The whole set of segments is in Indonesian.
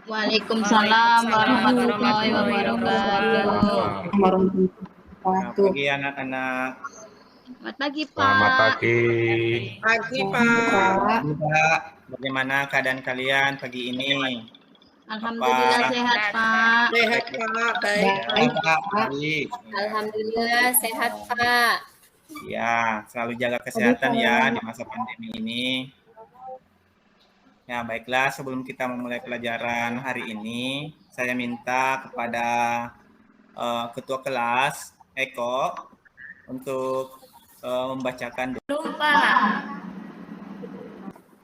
Waalaikumsalam warahmatullahi wabarakatuh. warahmatullahi Selamat wabarakatuh. pagi anak-anak. Selamat pagi, Selamat Pak. pagi. Pagi, Pagi, Pak. Pak. Pak, bagaimana keadaan kalian pagi ini? Alhamdulillah sehat, Pak. Sehat, Pak. Baik. Baik, Pak, Pak. baik. Alhamdulillah sehat, Pak. Ya, selalu jaga kesehatan ya di masa pandemi ini. Ya, baiklah, sebelum kita memulai pelajaran hari ini, saya minta kepada Ketua Kelas, Eko, untuk membacakan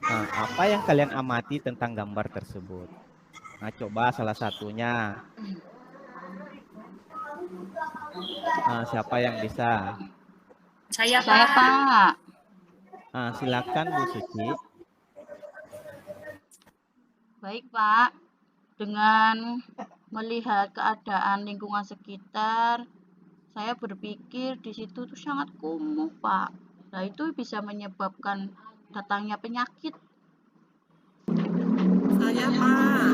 Nah, apa yang kalian amati tentang gambar tersebut? Nah, coba salah satunya. Nah, siapa yang bisa? Saya, Pak. Nah, silakan Bu Suci. Baik, Pak. Dengan melihat keadaan lingkungan sekitar, saya berpikir di situ tuh sangat kumuh, Pak. Nah, itu bisa menyebabkan datangnya penyakit. Saya, Pak.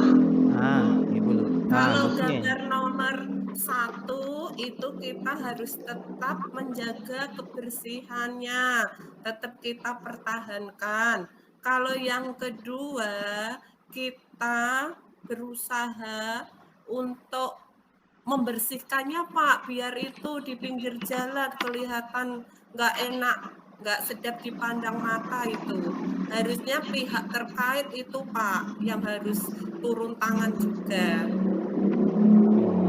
Nah, Ibu Lu. Kalau Lusmi. gambar nomor 1 itu kita harus tetap menjaga kebersihannya, tetap kita pertahankan. Kalau yang kedua, kita berusaha untuk membersihkannya, Pak, biar itu di pinggir jalan kelihatan nggak enak, nggak sedap dipandang mata itu. Harusnya pihak terkait itu, Pak, yang harus turun tangan juga.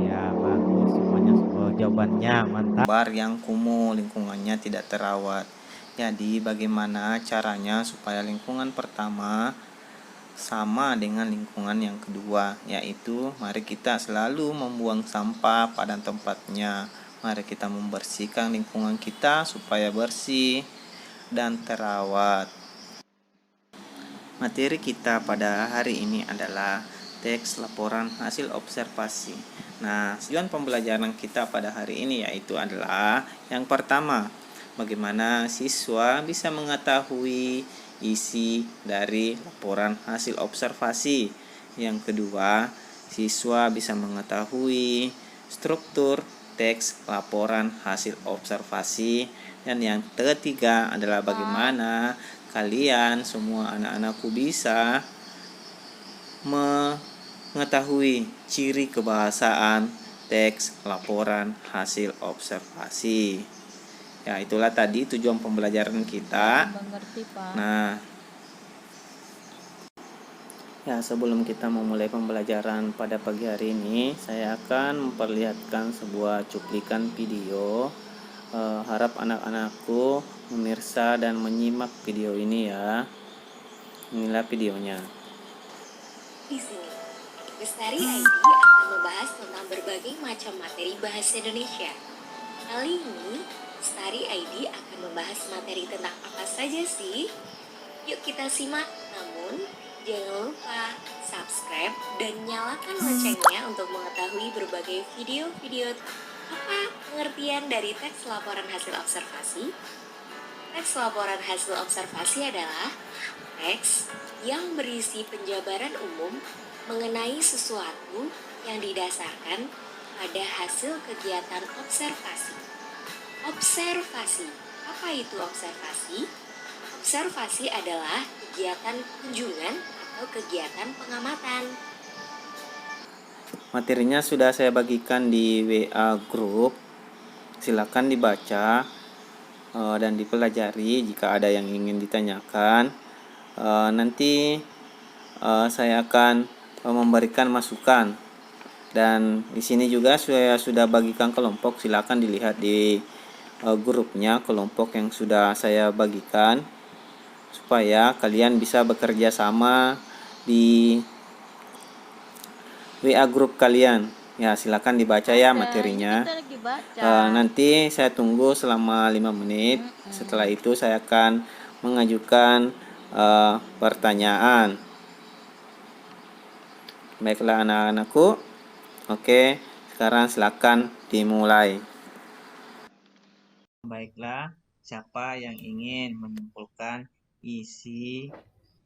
Iya, bagus semuanya. Jawabannya mantap. gambar yang kumuh, lingkungannya tidak terawat. Jadi, bagaimana caranya supaya lingkungan pertama sama dengan lingkungan yang kedua, yaitu mari kita selalu membuang sampah pada tempatnya. Mari kita membersihkan lingkungan kita supaya bersih dan terawat. Materi kita pada hari ini adalah teks laporan hasil observasi. Nah, tujuan pembelajaran kita pada hari ini yaitu adalah yang pertama, bagaimana siswa bisa mengetahui isi dari laporan hasil observasi. Yang kedua, siswa bisa mengetahui struktur teks laporan hasil observasi. Dan yang ketiga adalah bagaimana kalian semua anak-anakku bisa mengetahui ciri kebahasaan teks laporan hasil observasi. Ya, itulah tadi tujuan pembelajaran kita. Mengerti, Pak. Nah, ya sebelum kita memulai pembelajaran pada pagi hari ini, saya akan memperlihatkan sebuah cuplikan video. Harap anak-anakku memirsa dan menyimak video ini ya. Inilah videonya. Di sini, Lestari ID akan membahas tentang berbagai macam materi bahasa Indonesia. Kali ini, Lestari ID akan membahas materi tentang apa saja sih? Yuk kita simak, namun jangan lupa subscribe dan nyalakan loncengnya untuk mengetahui berbagai video-video. Apa pengertian dari teks laporan hasil observasi? Teks laporan hasil observasi adalah teks yang berisi penjabaran umum mengenai sesuatu yang didasarkan pada hasil kegiatan observasi. Observasi. Apa itu observasi? Observasi adalah kegiatan kunjungan atau kegiatan pengamatan. Materinya sudah saya bagikan di WA Group. Silakan dibaca dan dipelajari jika ada yang ingin ditanyakan. Nanti saya akan memberikan masukan. Dan di sini juga saya sudah bagikan kelompok. Silakan dilihat di grupnya kelompok yang sudah saya bagikan supaya kalian bisa bekerja sama di WA grup kalian. Ya, silakan dibaca ya materinya. Kita lagi baca. Nanti saya tunggu selama 5 menit. Setelah itu saya akan mengajukan pertanyaan. Baiklah anak-anakku. Oke, sekarang silakan dimulai. Baiklah, siapa yang ingin menyimpulkan isi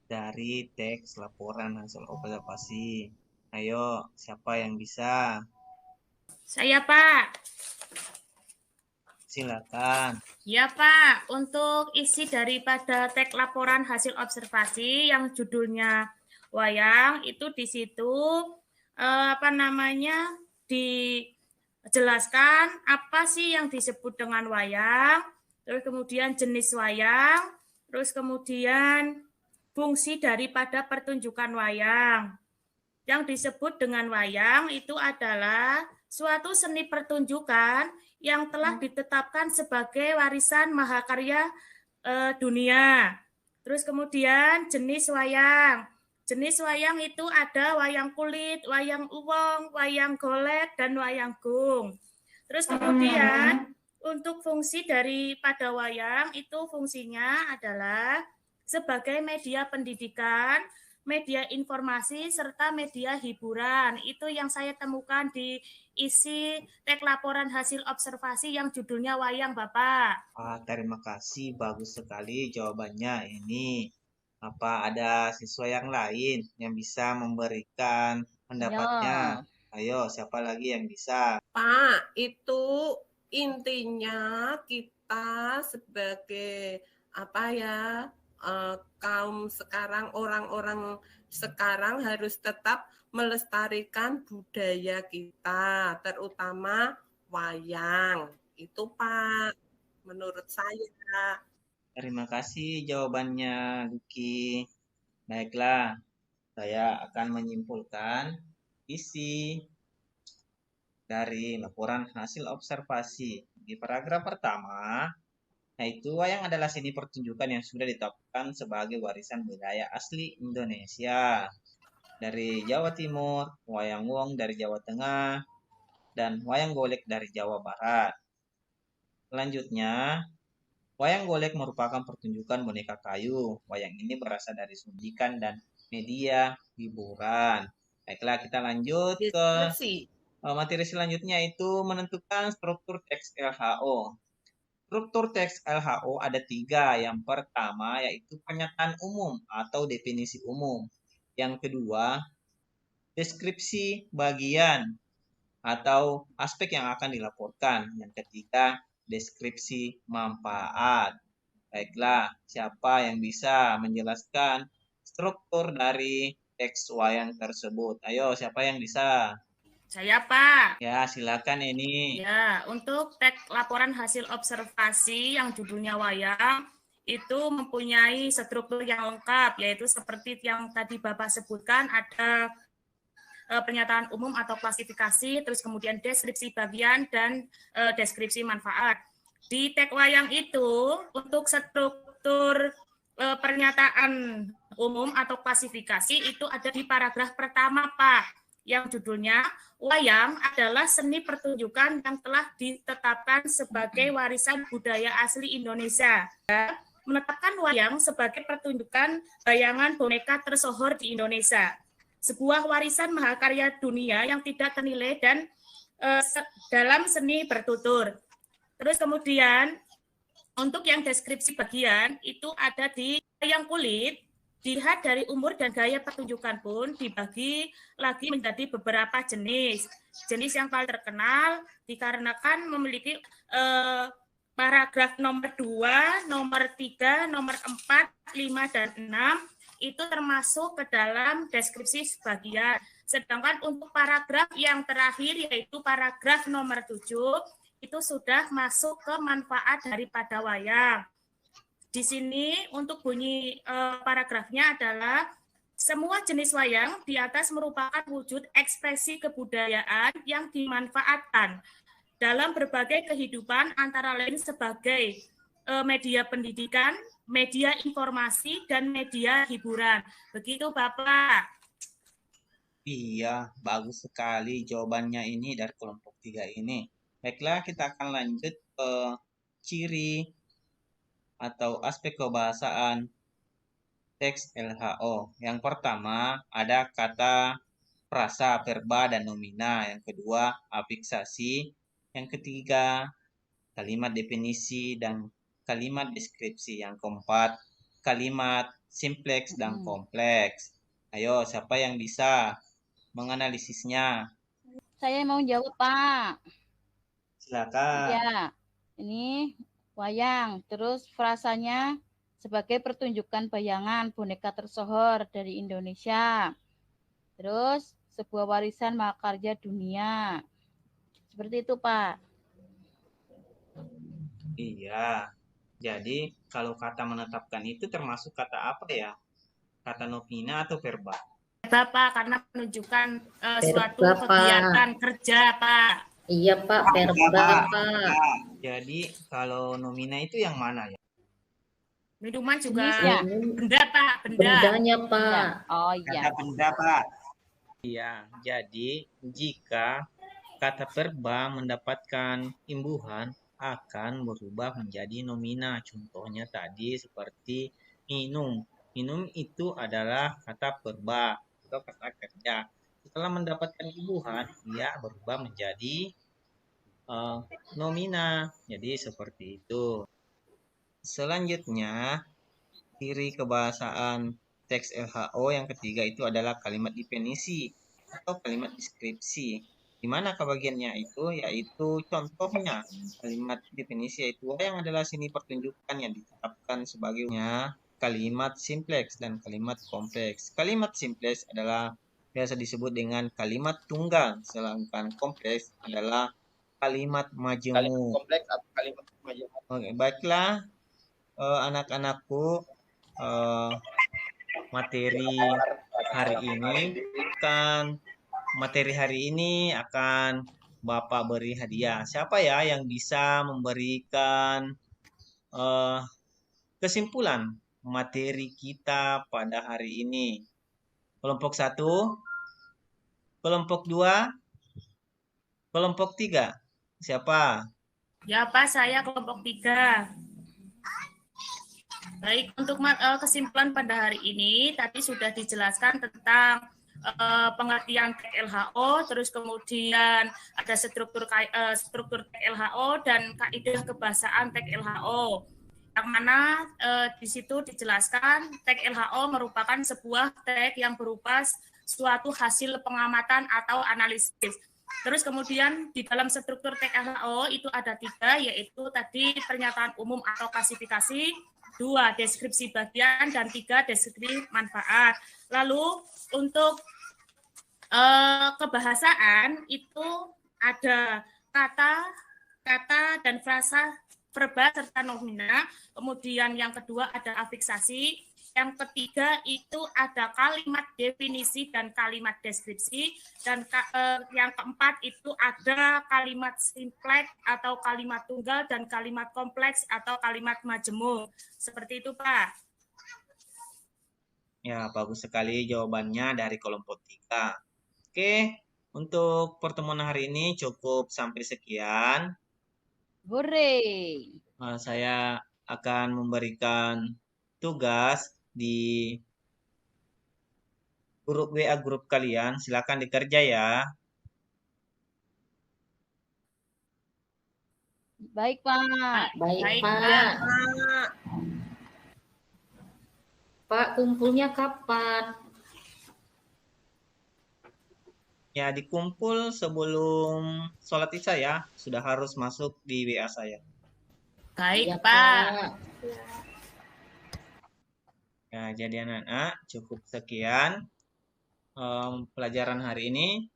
dari teks laporan hasil observasi? Ayo, siapa yang bisa? Saya, Pak. Silakan. Ya, Pak. Untuk isi daripada teks laporan hasil observasi yang judulnya wayang, itu di situ dijelaskan apa sih yang disebut dengan wayang, terus kemudian jenis wayang, terus kemudian fungsi daripada pertunjukan wayang. Yang disebut dengan wayang itu adalah suatu seni pertunjukan yang telah ditetapkan sebagai warisan mahakarya dunia. Terus kemudian jenis wayang. Jenis wayang itu ada wayang kulit, wayang uwong, wayang golek, dan wayang gung. Terus kemudian untuk fungsi daripada wayang itu fungsinya adalah sebagai media pendidikan, media informasi, serta media hiburan. Itu yang saya temukan di isi teks laporan hasil observasi yang judulnya wayang, Bapak. Terima kasih, bagus sekali jawabannya ini. Apa ada siswa yang lain yang bisa memberikan pendapatnya? Ayo, siapa lagi yang bisa? Pak, itu intinya kita sebagai kaum sekarang, orang-orang sekarang harus tetap melestarikan budaya kita, terutama wayang. Itu Pak, menurut saya. Terima kasih jawabannya, Lucky. Baiklah, saya akan menyimpulkan isi dari laporan hasil observasi. Di paragraf pertama, yaitu wayang adalah seni pertunjukan yang sudah ditetapkan sebagai warisan budaya asli Indonesia. Dari Jawa Timur, wayang wong dari Jawa Tengah, dan wayang golek dari Jawa Barat. Selanjutnya, wayang golek merupakan pertunjukan boneka kayu. Wayang ini berasal dari suntikan dan media hiburan. Baiklah, kita lanjut ke materi selanjutnya, yaitu menentukan struktur teks LHO. Struktur teks LHO ada 3. Yang pertama yaitu pernyataan umum atau definisi umum. Yang kedua, deskripsi bagian atau aspek yang akan dilaporkan. Yang ketiga, deskripsi manfaat. Baiklah, siapa yang bisa menjelaskan struktur dari teks wayang tersebut? Ayo, siapa yang bisa? Saya, Pak. Ya, silakan ini. Ya, untuk teks laporan hasil observasi yang judulnya wayang, itu mempunyai struktur yang lengkap, yaitu seperti yang tadi Bapak sebutkan, ada pernyataan umum atau klasifikasi, terus kemudian deskripsi bagian, dan deskripsi manfaat. Di teks wayang itu, untuk struktur pernyataan umum atau klasifikasi itu ada di paragraf pertama, Pak, yang judulnya wayang adalah seni pertunjukan yang telah ditetapkan sebagai warisan budaya asli Indonesia. Menetapkan wayang sebagai pertunjukan bayangan boneka tersohor di Indonesia. Sebuah warisan mahakarya dunia yang tidak ternilai dan dalam seni bertutur. Terus kemudian untuk yang deskripsi bagian itu ada di wayang kulit. Dilihat dari umur dan gaya pertunjukan pun dibagi lagi menjadi beberapa jenis. Jenis yang paling terkenal dikarenakan memiliki paragraf nomor 2, nomor 3, nomor 4, 5, dan 6 itu termasuk ke dalam deskripsi sebagian. Sedangkan untuk paragraf yang terakhir yaitu paragraf nomor 7 itu sudah masuk ke manfaat daripada wayang. Di sini untuk bunyi paragrafnya adalah semua jenis wayang di atas merupakan wujud ekspresi kebudayaan yang dimanfaatkan dalam berbagai kehidupan antara lain sebagai media pendidikan, media informasi, dan media hiburan. Begitu Bapak. Iya, bagus sekali jawabannya ini dari kelompok 3 ini. Baiklah, kita akan lanjut ke ciri atau aspek kebahasaan teks LHO. Yang pertama ada kata frasa, verba, dan nomina. Yang kedua afiksasi. Yang ketiga kalimat definisi dan kalimat deskripsi. Yang keempat kalimat simpleks dan kompleks. Ayo, siapa yang bisa? menganalisisnya? Saya mau jawab, Pak. Silakan. Ya, ini wayang. Terus frasanya sebagai pertunjukan bayangan boneka tersohor dari Indonesia. Terus sebuah warisan mahakarya dunia. Seperti itu, Pak. Iya. Jadi kalau kata menetapkan itu termasuk kata apa ya? Kata nomina atau verba? Verba, Pak, karena menunjukkan suatu Verba, Pak. kegiatan kerja, Pak. Iya Pak, verba Pak. Jadi kalau nomina itu yang mana ya? Minuman juga Jenisnya. benda, Pak, benda. Bendanya Pak. Oh iya. Kata benda, Pak. Iya, jadi jika kata verba mendapatkan imbuhan akan berubah menjadi nomina. Contohnya tadi seperti minum. Minum itu adalah kata verba atau kata kerja. Setelah mendapatkan imbuhan, ia berubah menjadi nomina. Jadi seperti itu. Selanjutnya, ciri kebahasaan teks LHO yang ketiga itu adalah kalimat definisi atau kalimat deskripsi. Di mana kebagiannya itu yaitu contohnya kalimat definisi yaitu yang adalah sini pertunjukan yang ditetapkan sebagainya kalimat simpleks dan kalimat kompleks. Kalimat simpleks adalah biasa disebut dengan kalimat tunggal, sedangkan kompleks adalah kalimat majemuk. Kompleks atau kalimat majemuk. Oke, baiklah anak-anakku, materi hari ini akan Bapak beri hadiah. Siapa ya yang bisa memberikan kesimpulan materi kita pada hari ini? Kelompok 1, kelompok 2, kelompok 3. Siapa? Ya, Pak, saya kelompok 3. Baik, untuk kesimpulan pada hari ini, tadi sudah dijelaskan tentang pengertian tag LHO, terus kemudian ada struktur tag LHO dan kaidah kebahasaan tag LHO. Yang mana di situ dijelaskan tag LHO merupakan sebuah tag yang berupa suatu hasil pengamatan atau analisis. Terus kemudian di dalam struktur tag LHO itu ada 3, yaitu tadi pernyataan umum atau klasifikasi, 2 deskripsi bagian, dan 3 deskripsi manfaat. Lalu untuk kebahasaan itu ada kata dan frasa verba serta nomina. Kemudian yang kedua ada afiksasi. Yang ketiga itu ada kalimat definisi dan kalimat deskripsi. Dan yang keempat itu ada kalimat simpleks atau kalimat tunggal dan kalimat kompleks atau kalimat majemuk. Seperti itu, Pak. Ya, bagus sekali jawabannya dari kelompok 3. Oke, untuk pertemuan hari ini cukup sampai sekian. Hore. Saya akan memberikan tugas di grup WA grup kalian. Silakan dikerja ya. Baik, Pak. Baik Pak. Pak. Pak, kumpulnya kapan? Ya, dikumpul sebelum sholat isya ya. Sudah harus masuk di WA saya. Baik, Ya, Pak. Ya, jadi anak-anak cukup sekian pelajaran hari ini.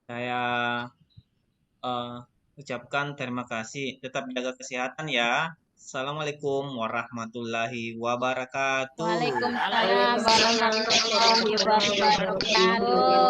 Saya ucapkan terima kasih. Tetap jaga kesehatan ya. Assalamualaikum warahmatullahi wabarakatuh. Waalaikumsalam warahmatullahi wabarakatuh.